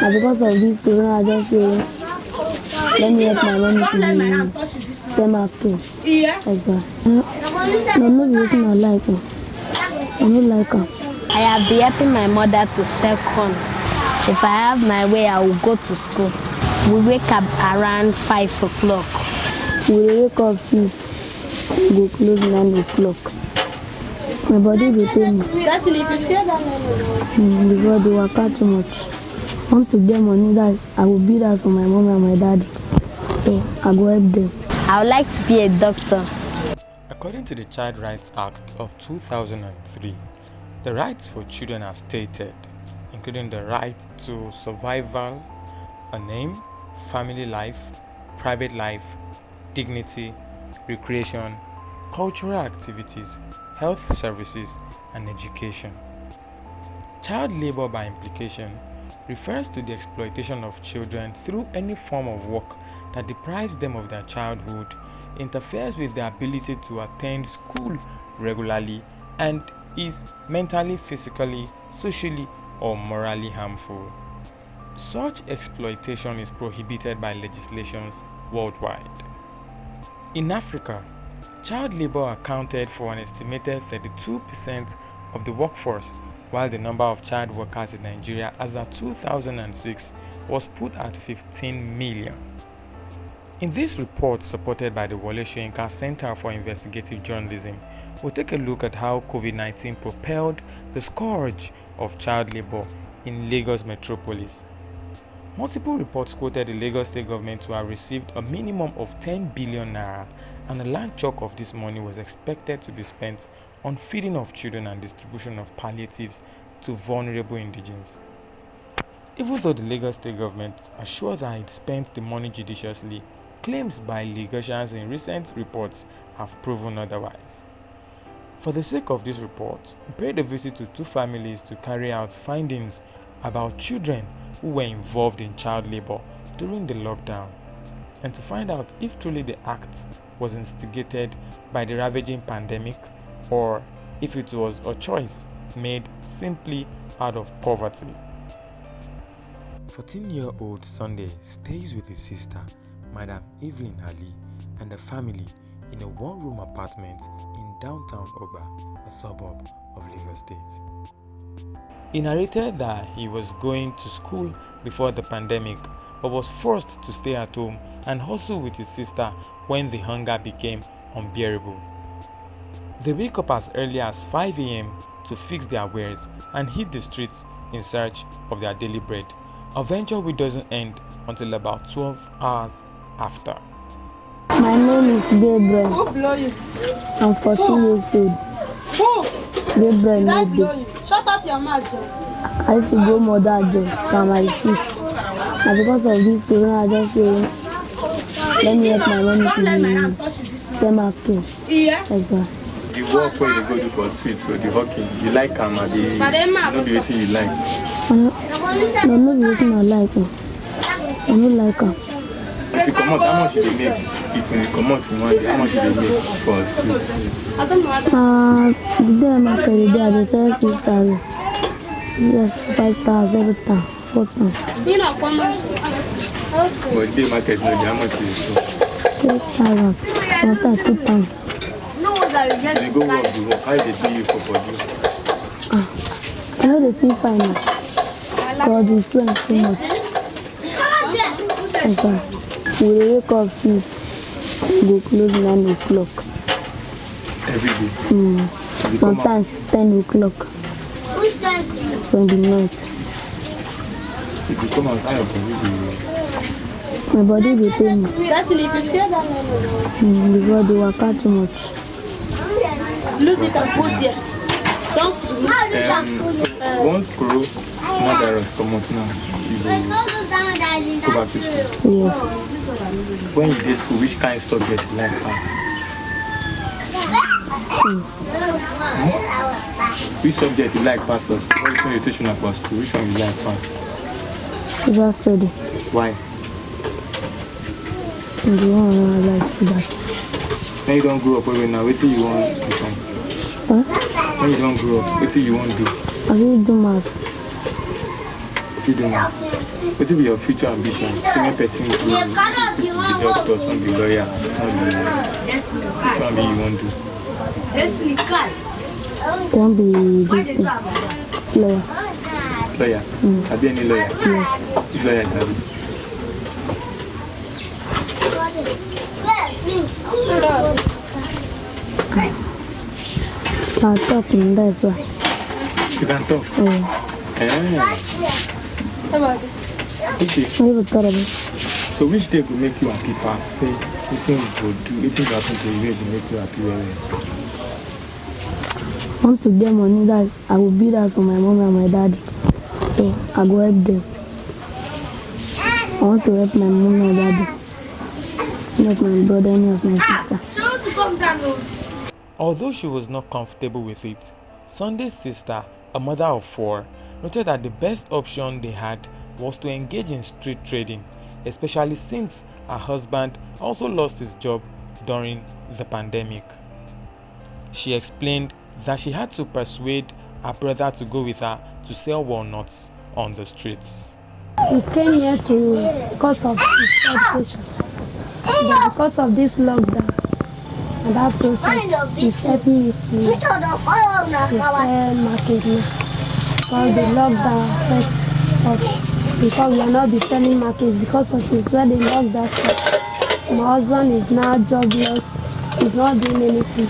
And because of this corona, I just say, let me help my mommy to send my pay. That's why. No, no, I like her. I don't like her. I have been helping my mother to sell corn. If I have my way, I will go to school. We wake up around 5 o'clock. We wake up 6, go close 9 o'clock. My body will pay me. Because they work out too much. I want to get money that I will be that for my mom and my daddy. So I go help them. I would like to be a doctor. According to the Child Rights Act of 2003, the rights for children are stated, including the right to survival, a name, family life, private life, dignity, recreation, cultural activities, health services, and education. Child labor, by implication, refers to the exploitation of children through any form of work that deprives them of their childhood, interferes with their ability to attend school regularly, and is mentally, physically, socially, or morally harmful. Such exploitation is prohibited by legislations worldwide. In Africa, child labor accounted for an estimated 32% of the workforce, while the number of child workers in Nigeria as of 2006 was put at 15 million. In this report, supported by the Wole Soyinka Centre for Investigative Journalism, we'll take a look at how COVID-19 propelled the scourge of child labor in Lagos metropolis. Multiple reports quoted the Lagos state government to have received a minimum of 10 billion naira, and a large chunk of this money was expected to be spent on feeding of children and distribution of palliatives to vulnerable indigents. Even though the Lagos state government assured that it spent the money judiciously, claims by Lagosians in recent reports have proven otherwise. For the sake of this report, we paid a visit to 2 families to carry out findings about children who were involved in child labor during the lockdown, and to find out if truly the act was instigated by the ravaging pandemic or if it was a choice made simply out of poverty. 14-year-old Sunday stays with his sister, Madam Evelyn Ali, and the family in a one-room apartment in downtown Oba, a suburb of Lagos State. He narrated that he was going to school before the pandemic, but was forced to stay at home and hustle with his sister when the hunger became unbearable. They wake up as early as 5 a.m. to fix their wares and hit the streets in search of their daily bread, a venture which doesn't end until about 12 hours after. My name is Gabriel. I'm 14 years old. Gabriel Maybe. Shut up your mouth, Joe. I used to go mother job from my 6. And because of this corona, I just say, let me help my mommy to send my pay. That's why. The work where you go do for street, so the hawking, you like them, not be anything you like. No, not be anything I like. I don't like her. If you come out, how much do they make? If you come out in 1 day, how much do they make for street? The day I'm at the day, I sell 6,000. Yes, 5,000, 7,000, 4,000. But day market, no, how much do you sell? 3,000, sometimes 2,000. You go work, the work. How they pay you for body? I know they feel fine now. Because the friends too much. That's why. We wake up 6, go close 9 o'clock. Every day? Sometimes 10 o'clock. From the night. If you come outside of the My body will pay me. Because they work out too much. Lose it and put there. Don't so once coronavirus come out now, you go back to school. Yes. When you did school, which kind of subject you like pass? Which subject you like pass for school? Which one you teach for school? Which one you like pass? Social study. Why? The one I like to do that. When you don't grow up, now what do you want to become? Huh? When you don't grow up, what do you want to do? I will do maths. If you do maths. what will be your future ambition? Senior person will be doctor, some be lawyer, some be which one be you want to? Won't be this lawyer. Lawyer? Sabi any lawyer? Yes. Which lawyer is Sabi? I'll talk, that's why. You can talk? Okay. So which day will make you happy past? Say, what will do, what will happen to you will make you happy? I want to get money that I will be there for my mom and my dad. So I go help them. I want to help my mom and daddy. Not my brother, any of my sister. Although she was not comfortable with it, Sunday's sister, a mother of 4, noted that the best option they had was to engage in street trading, especially since her husband also lost his job during the pandemic. She explained that she had to persuade her brother to go with her to sell walnuts on the streets. We came here because of this education, but because of this lockdown, and that process is helping me to sell market now. Because the lockdown affects us, because we are not be selling markets because of since when the lockdown started. My husband is now jobless, he's not doing anything.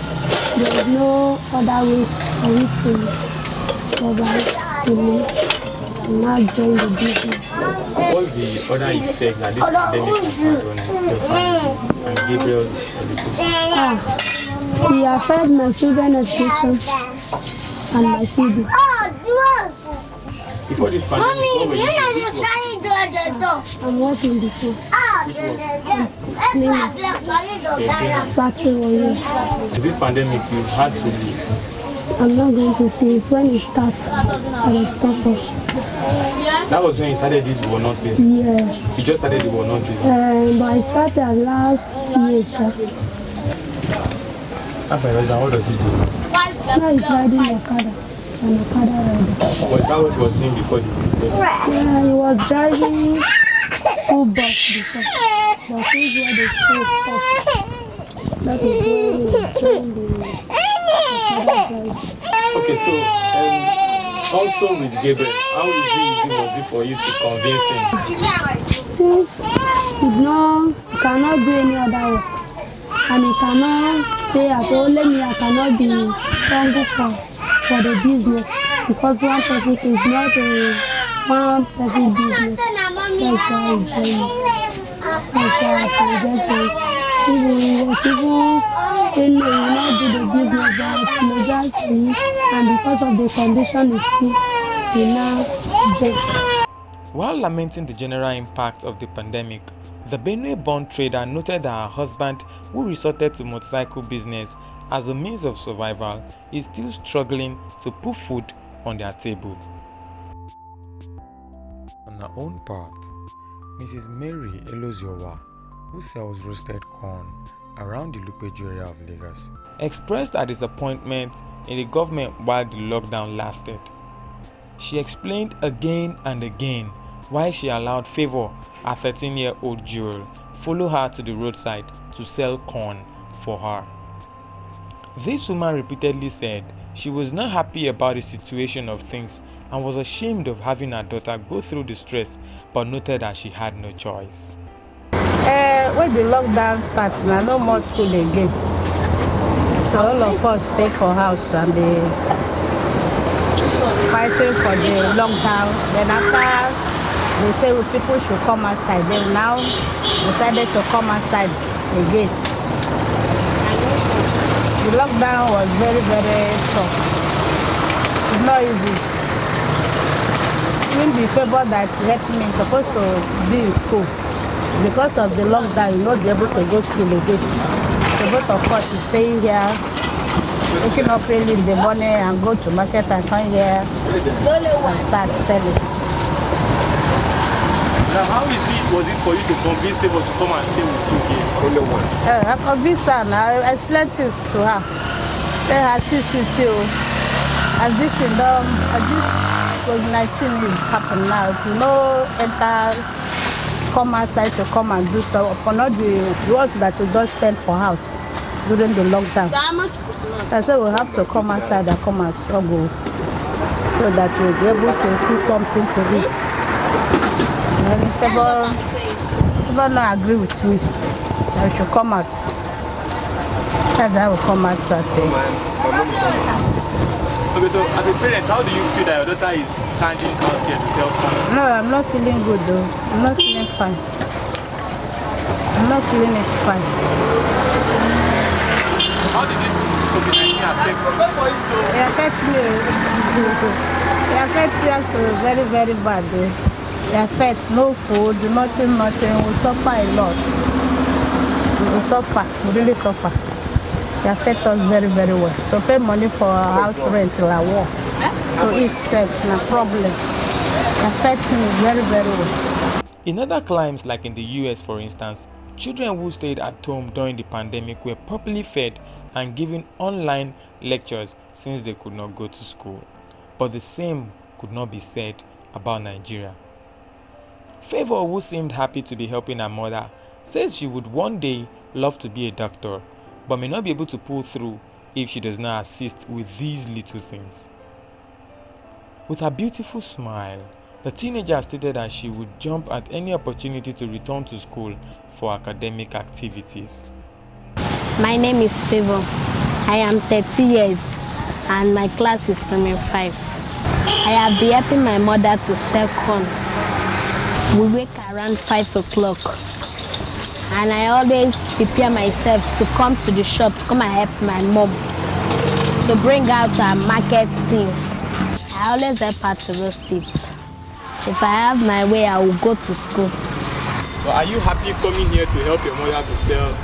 There is no other way for me to survive, to live, and not join the business. What's the other effect that this pandemic has had on your family and Gabriel's education? He affected my children's education and my CD. Before this pandemic, what were you doing? I'm working before. Battery warriors. This pandemic, you had to leave. I'm not going to say it's when it starts, I will stop us. That was when you started this walnut business? Yes. You just started the walnut business? But I started last year. What does he do? Now he's riding the Okada. It's an Okada rider. Was that what he was doing before the Yeah, he was driving school bus before. But since where the school stopped, that is where he was doing the Okada ride. Okay, so also with Gabriel, how easy was it for you to convince him? Since he cannot do any other work, and he cannot stay at home, I cannot be responsible for the business because one person is not a one person business. That's why I joined. That's why I just he was even saying he will not do the business, but just free, and because of the condition he's sick, he now joined. While lamenting the general impact of the pandemic, the Benue-born trader noted that her husband, who resorted to motorcycle business as a means of survival, is still struggling to put food on their table. On her own part, Mrs. Mary Eloziowa, who sells roasted corn around the Lupeju area of Lagos, expressed her disappointment in the government while the lockdown lasted. She explained again and again why she allowed Favour, a 13-year-old girl, follow her to the roadside to sell corn for her. This woman repeatedly said she was not happy about the situation of things and was ashamed of having her daughter go through the stress, but noted that she had no choice. When the lockdown starts, now no more school again. So all of us stay for house and be fighting for the lockdown. Then after they say people should come outside, they now decided to come outside again. The lockdown was very, very tough. It's not easy. Even the Favour that helped me supposed to be in school. Because of the lockdown, you're not able to go to school again. So both of us is staying here, waking up early in the morning and go to market and come here and start selling. Now, how easy was it for you to convince people to come and stay with you here? Only one. I convinced her now. I explained things to her. Tell her, see, as this is done, as this COVID-19 is happening now, you know, enter, come outside to come and do so. Upon all the ones that we just spend for house during the lockdown. I said we have to come outside and come and struggle so that we'll be able to see something to eat. And people not agree with me, I should come out. That's how we come out Saturday. Okay, so as a parent, how do you feel that your daughter is standing out here to sell food? No, I'm not feeling good though. I'm not feeling fine. I'm not feeling it's fine. How did this COVID-19 affect you? It affects me. It affects us very, very bad. It affects no food, nothing. We suffer a lot. We suffer. We really suffer. It affects us very, very well. To pay money for our house rent to our work, to eat self, no problem. It affects me very, very well. In other climes, like in the US for instance, children who stayed at home during the pandemic were properly fed and given online lectures since they could not go to school. But the same could not be said about Nigeria. Favor, who seemed happy to be helping her mother, says she would one day love to be a doctor, but may not be able to pull through if she does not assist with these little things. With her beautiful smile, the teenager stated that she would jump at any opportunity to return to school for academic activities. My name is Favor. I am 30 years and my class is primary 5. I have been helping my mother to sell corn. We wake around 5 o'clock and I always prepare myself to come to the shop, come and help my mom to bring out our market things. I always help her to roast it. If I have my way, I will go to school. But are you happy coming here to help your mother to sell?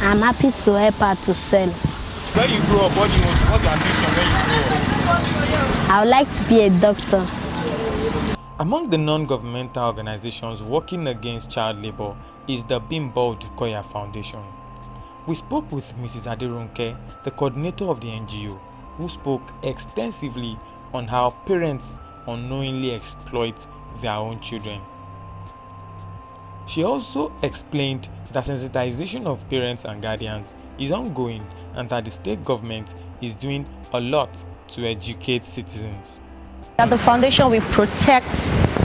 I'm happy to help her to sell. When you grow up, what's your ambition when you grow up? I would like to be a doctor. Among the non-governmental organizations working against child labor is the Bimbo Dukoya Foundation. We spoke with Mrs. Adirunke, the coordinator of the NGO, who spoke extensively on how parents unknowingly exploit their own children. She also explained that sensitization of parents and guardians is ongoing and that the state government is doing a lot to educate citizens. At the foundation, we protect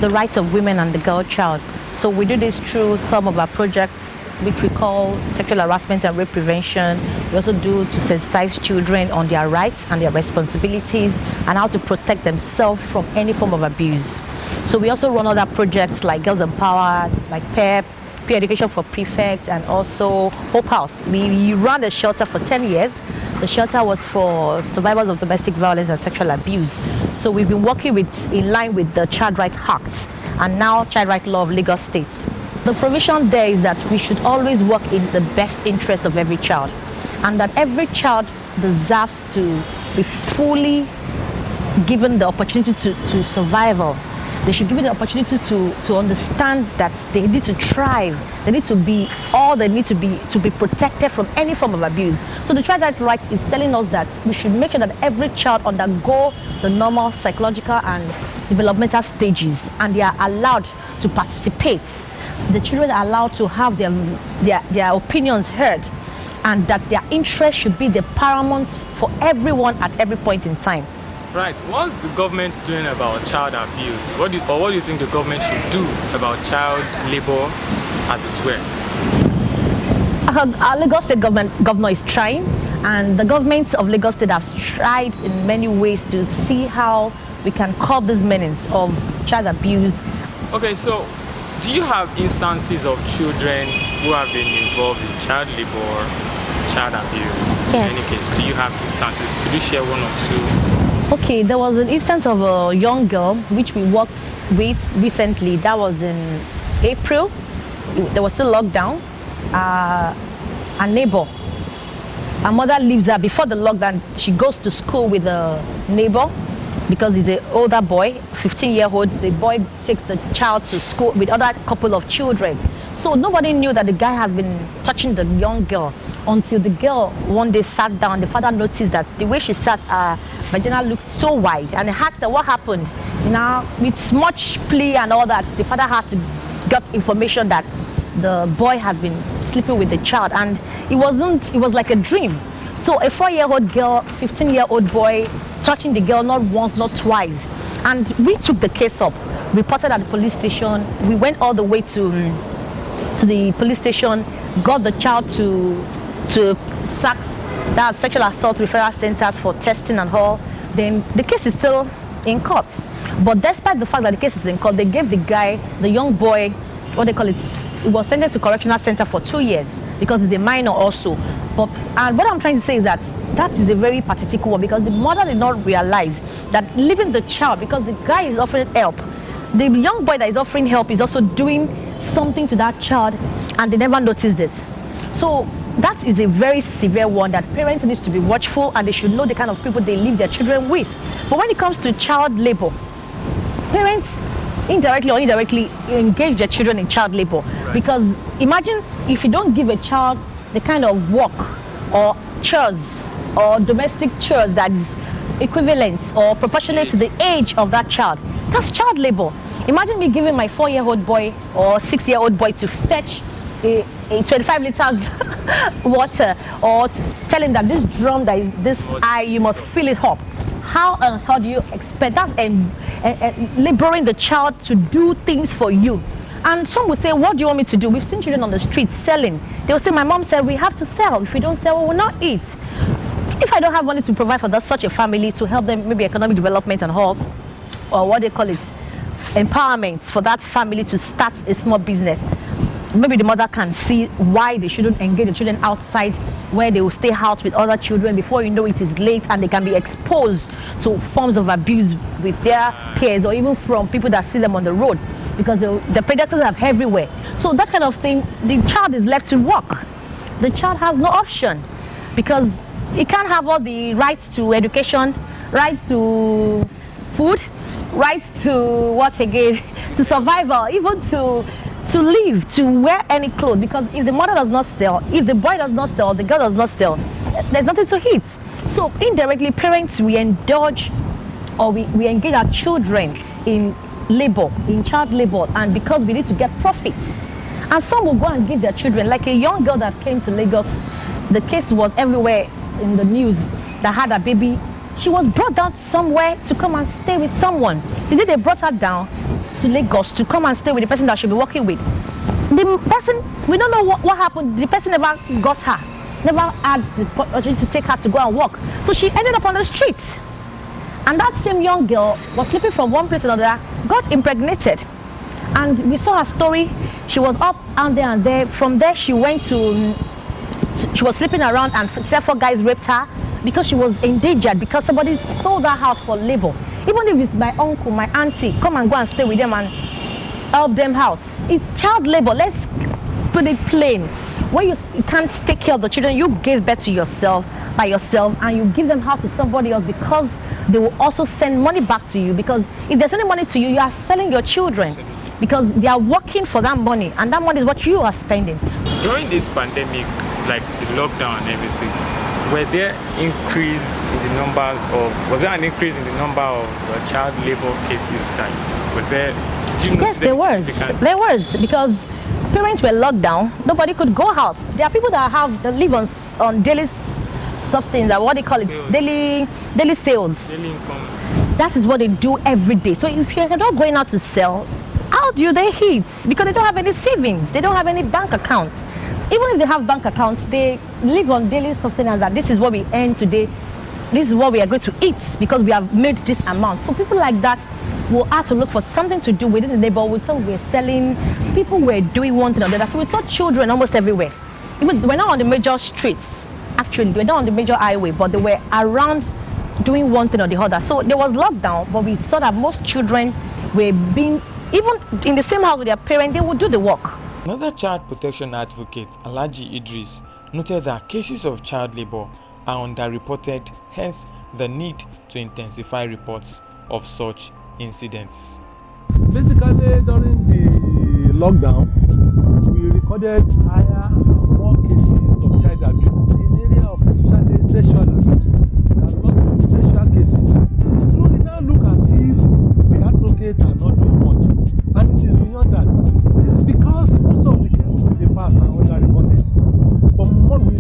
the rights of women and the girl child. So we do this through some of our projects, which we call sexual harassment and rape prevention. We also do to sensitize children on their rights and their responsibilities and how to protect themselves from any form of abuse. So we also run other projects like Girls Empowered, like PEP, Peer Education for Prefect, and also Hope House. We ran a shelter for 10 years. The shelter was for survivors of domestic violence and sexual abuse. So we've been working in line with the Child Rights Act and now Child Rights Law of Lagos State. The provision there is that we should always work in the best interest of every child, and that every child deserves to be fully given the opportunity to survival. They should give it the opportunity to understand that they need to thrive. They need to be all they need to be protected from any form of abuse. So the Child Rights Right is telling us that we should make sure that every child undergo the normal psychological and developmental stages, and they are allowed to participate. The children are allowed to have their opinions heard, and that their interest should be the paramount for everyone at every point in time. Right. What's the government doing about child abuse? What do you think the government should do about child labor, as it were? Our Lagos State governor is trying, and the government of Lagos State has tried in many ways to see how we can curb this menace of child abuse. Okay, so do you have instances of children who have been involved in child labor, child abuse? Yes. In any case, do you have instances? Could you share one or two? Okay, there was an instance of a young girl which we worked with recently. That was in April. There was still lockdown. A neighbor, her mother leaves her before the lockdown. She goes to school with a neighbor because he's an older boy, 15-year-old. The boy takes the child to school with other couple of children. So nobody knew that the guy has been touching the young girl until the girl one day sat down. The father noticed that the way she sat, vagina looked so wide, and I asked her what happened. With much plea and all that, the father had to get information that the boy has been sleeping with the child, and it was like a dream. So a 4-year-old girl, 15-year-old boy touching the girl not once, not twice. And we took the case up, reported at the police station. We went all the way to the police station, got the child to SACS, that's Sexual Assault Referral Centers, for testing and all. Then the case is still in court. But despite the fact that the case is in court, they gave the guy, the young boy, what they call it, he was sentenced to correctional center for 2 years because he's a minor also. But what I'm trying to say is that is a very pathetic one, because the mother did not realize that leaving the child, because the guy is offering help, the young boy that is offering help is also doing something to that child, and they never noticed it. So that is a very severe one that parents need to be watchful, and they should know the kind of people they leave their children with. But when it comes to child labor, parents indirectly or indirectly engage their children in child labor. Right. Because imagine if you don't give a child the kind of work or chores or domestic chores that is equivalent or proportionate to the age of that child. That's child labor. Imagine me giving my 4-year-old boy or 6-year-old boy to fetch a 25 liters water, or tell him that this drum that is this high, you must fill it up. How do you expect? That's laboring the child to do things for you. And some will say, what do you want me to do? We've seen children on the street selling. They will say, my mom said we have to sell. If we don't sell, we will not eat. If I don't have money to provide for such a family, to help them, maybe economic development and all, or what they call it, empowerment for that family to start a small business, maybe the mother can see why they shouldn't engage the children outside, where they will stay out with other children. Before you know it is late, and they can be exposed to forms of abuse with their peers, or even from people that see them on the road, because the predators are everywhere. So that kind of thing, the child is left to walk. The child has no option, because he can't have all the rights to education, right to food, right to what again, to survival, even to live, to wear any clothes. Because if the mother does not sell, if the boy does not sell, the girl does not sell, there's nothing to eat. So indirectly, parents, we indulge, or we engage our children in labor, in child labor, and because we need to get profits. And some will go and give their children, like a young girl that came to Lagos, the case was everywhere in the news, that had a baby. She was brought down somewhere to come and stay with someone. The day they brought her down to Lagos to come and stay with the person that she'll be working with, the person, we don't know what happened. The person never got her, never had the opportunity to take her to go and work. So she ended up on the street. And that same young girl was sleeping from one place to another, got impregnated. And we saw her story. She was up and there. From there, she went to, she was sleeping around, and several guys raped her because she was endangered, because somebody sold her out for labor. Even if it's my uncle, my auntie, come and go and stay with them and help them out. It's child labor. Let's put it plain. When you can't take care of the children, you give birth to yourself by yourself, and you give them out to somebody else, because they will also send money back to you. Because if they're sending money to you, you are selling your children, because they are working for that money, and that money is what you are spending. During this pandemic, like the lockdown and everything, was there an increase in the number of child labor cases? Yes, there was, because parents were locked down. Nobody could go out. There are people that live on daily substance, what they call it, daily sales. Daily income. That is what they do every day. So if you're not going out to sell, how do they eat? Because they don't have any savings. They don't have any bank accounts. Even if they have bank accounts, they live on daily sustenance, that this is what we earn today, this is what we are going to eat, because we have made this amount. So people like that will have to look for something to do within the neighborhood. Some were selling, people were doing one thing or the other. So we saw children almost everywhere. Even we're not on the major streets, actually, we're not on the major highway, but they were around doing one thing or the other. So there was lockdown, but we saw that most children were being, even in the same house with their parents, they would do the work. Another child protection advocate, Alhaji Idris, noted that cases of child labor are underreported, hence the need to intensify reports of such incidents. Basically, during the lockdown, we recorded more cases of child abuse in the area of especially sexual abuse. There are a lot of sexual cases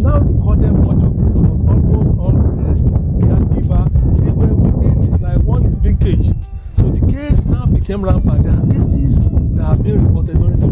now recorded much of it. It was almost all parents, caregiver, they were within. It's like one is being caged. So the case now became rampant. There are cases that have been reported during the